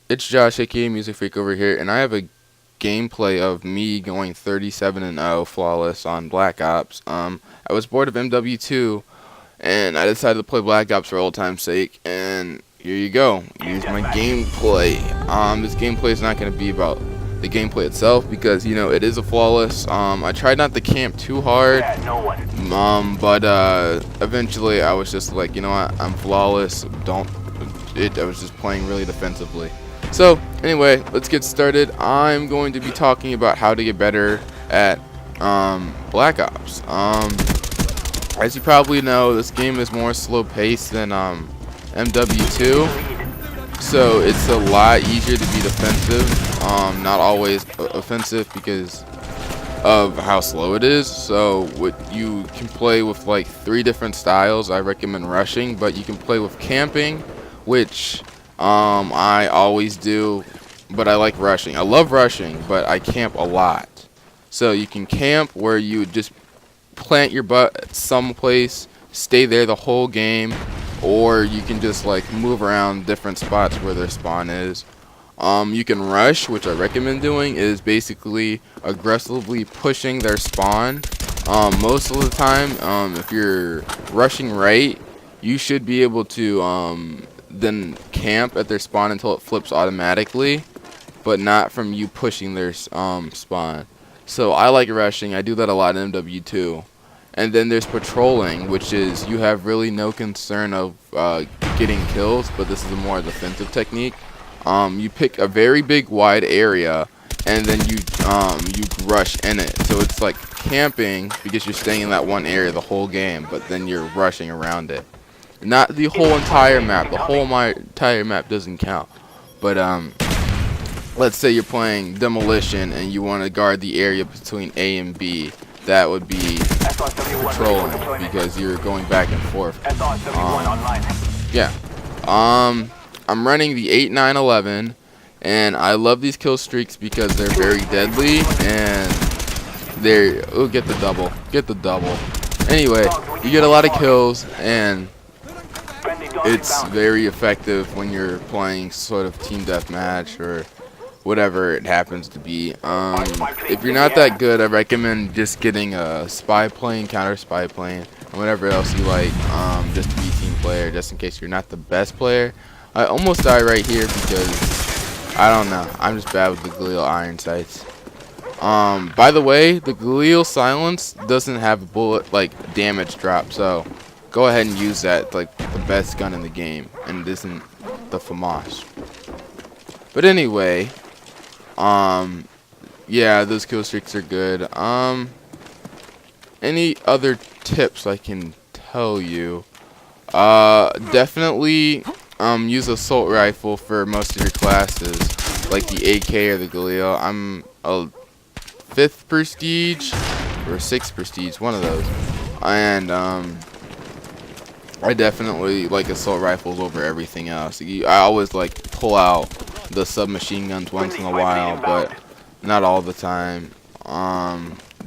It's Josh, aka Music Freak over here, and I have a gameplay of me going 37-0 flawless on Black Ops. I was bored of MW2, and I decided to play Black Ops for old time's sake, and here you go. Here's my gameplay. This gameplay is not going to be about the gameplay itself because, you know, it is a flawless. I tried not to camp too hard, but eventually I was just like, you know what, I'm flawless. I was just playing really defensively. So anyway, let's get started. I'm going to be talking about how to get better at Black Ops. As you probably know, this game is more slow paced than MW2, so it's a lot easier to be defensive, not always offensive because of how slow it is. So you can play with like 3 different styles. I recommend rushing, but you can play with camping, which I always do, but I like rushing. I love rushing, but I camp a lot. So you can camp where you just plant your butt someplace, stay there the whole game, or you can just like move around different spots where their spawn is. You can rush, which I recommend doing, is basically aggressively pushing their spawn. Most of the time, if you're rushing right, you should be able to then camp at their spawn until it flips automatically, but not from you pushing their spawn. So I like rushing. I do that a lot in MW2. And then there's patrolling, which is you have really no concern of getting kills, but this is a more defensive technique. You pick a very big wide area, and then you rush in it. So it's like camping because you're staying in that one area the whole game, but then you're rushing around it. Not the whole entire map. The whole entire map doesn't count. But let's say you're playing demolition and you want to guard the area between A and B. That would be patrolling because you're going back and forth. Yeah. I'm running the 8-9-11, and I love these kill streaks because they're very deadly and get the double. Get the double. Anyway, you get a lot of kills and it's very effective when you're playing sort of team deathmatch or whatever it happens to be. If you're not that good, I recommend just getting a spy plane, counter spy plane, and whatever else you like, just to be team player, just in case you're not the best player. I almost died right here because I don't know. I'm just bad with the Galil iron sights. By the way, the Galil Silenced doesn't have bullet damage drop, so go ahead and use that. It's like the best gun in the game, and it isn't the FAMAS. But anyway, yeah, those kill streaks are good. Any other tips I can tell you? Definitely use assault rifle for most of your classes, like the AK or the Galil. I'm a 5th prestige or 6th prestige, one of those, and I definitely like assault rifles over everything else. I always like pull out the submachine guns once in a while, but not all the time.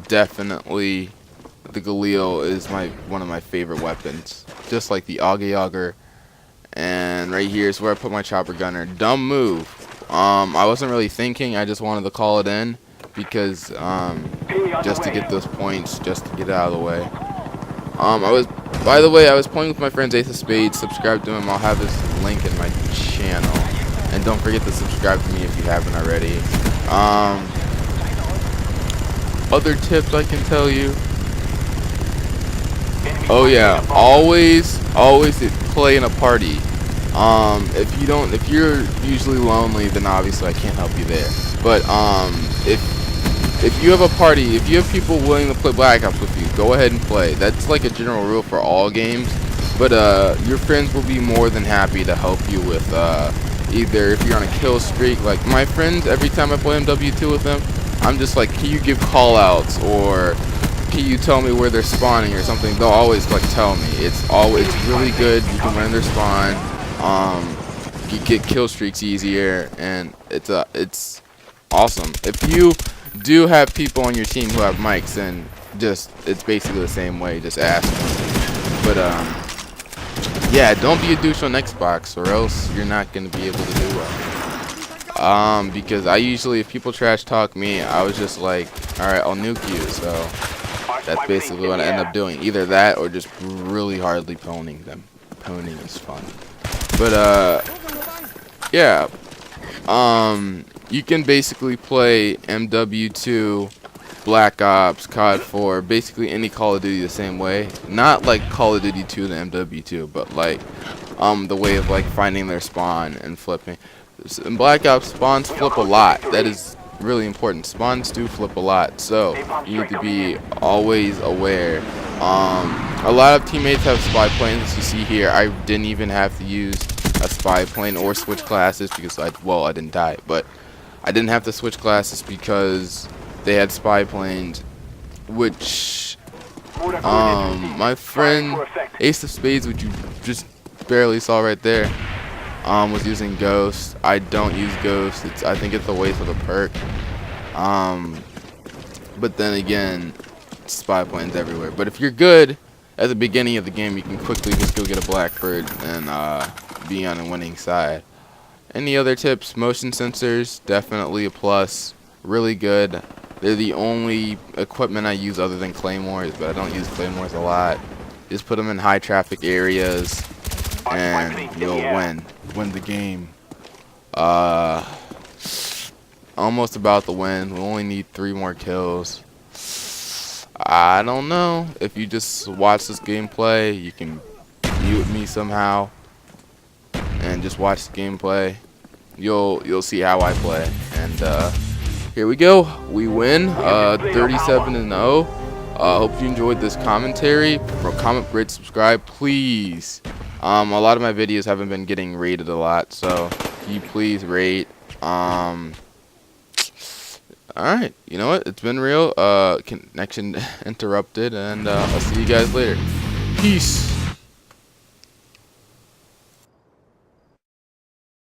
Definitely the Galil is one of my favorite weapons, just like the Auger. And right here is where I put my chopper gunner. Dumb move. I wasn't really thinking, I just wanted to call it in because just to get those points, just to get it out of the way. By the way, I was playing with my friend Ace of Spades. Subscribe to him. I'll have his link in my channel. And don't forget to subscribe to me if you haven't already. Other tips I can tell you. Oh yeah, always play in a party. If you're usually lonely, then obviously I can't help you there. But if you have a party, if you have people willing to play Black Ops with you, go ahead and play. That's like a general rule for all games. But your friends will be more than happy to help you with either if you're on a kill streak. Like my friends, every time I play MW2 with them, I'm just like, can you give call outs, or can you tell me where they're spawning or something? They'll always like tell me. It's really good. You can learn their spawn. You get kill streaks easier, and it's awesome. If you do have people on your team who have mics, then it's basically the same way. Just ask them. But yeah, don't be a douche on Xbox, or else you're not going to be able to do well. Because I usually, if people trash talk me, I was just like, alright, I'll nuke you. So that's basically what I end up doing. Either that or just really hardly poning them. Poning is fun. But yeah. You can basically play MW2, Black Ops, COD 4, basically any Call of Duty the same way. Not like Call of Duty 2 to MW2, but like the way of like finding their spawn and flipping. In Black Ops, spawns flip a lot. That is really important. Spawns do flip a lot, so you need to be always aware. A lot of teammates have spy planes, as you see here. I didn't even have to use a spy plane or switch classes because I didn't die, but I didn't have to switch classes because they had spy planes, which my friend Ace of Spades, which you just barely saw right there, was using Ghost. I don't use Ghost. I think it's a waste of a perk. But then again, spy planes everywhere. But if you're good at the beginning of the game, you can quickly just go get a Blackbird and be on a winning side. Any other tips? Motion sensors, definitely a plus. Really good. They're the only equipment I use other than claymores, but I don't use claymores a lot. Just put them in high traffic areas and you'll win the game. Almost about to win. We only need 3 more kills. I don't know. If you just watch this gameplay, you can mute me somehow and just watch the gameplay. You'll see how I play. And here we go. We win 37-0. Hope you enjoyed this commentary. Comment, rate, subscribe, please. A lot of my videos haven't been getting rated a lot, so can you please rate? Alright, you know what? It's been real. Connection interrupted, and I'll see you guys later. Peace.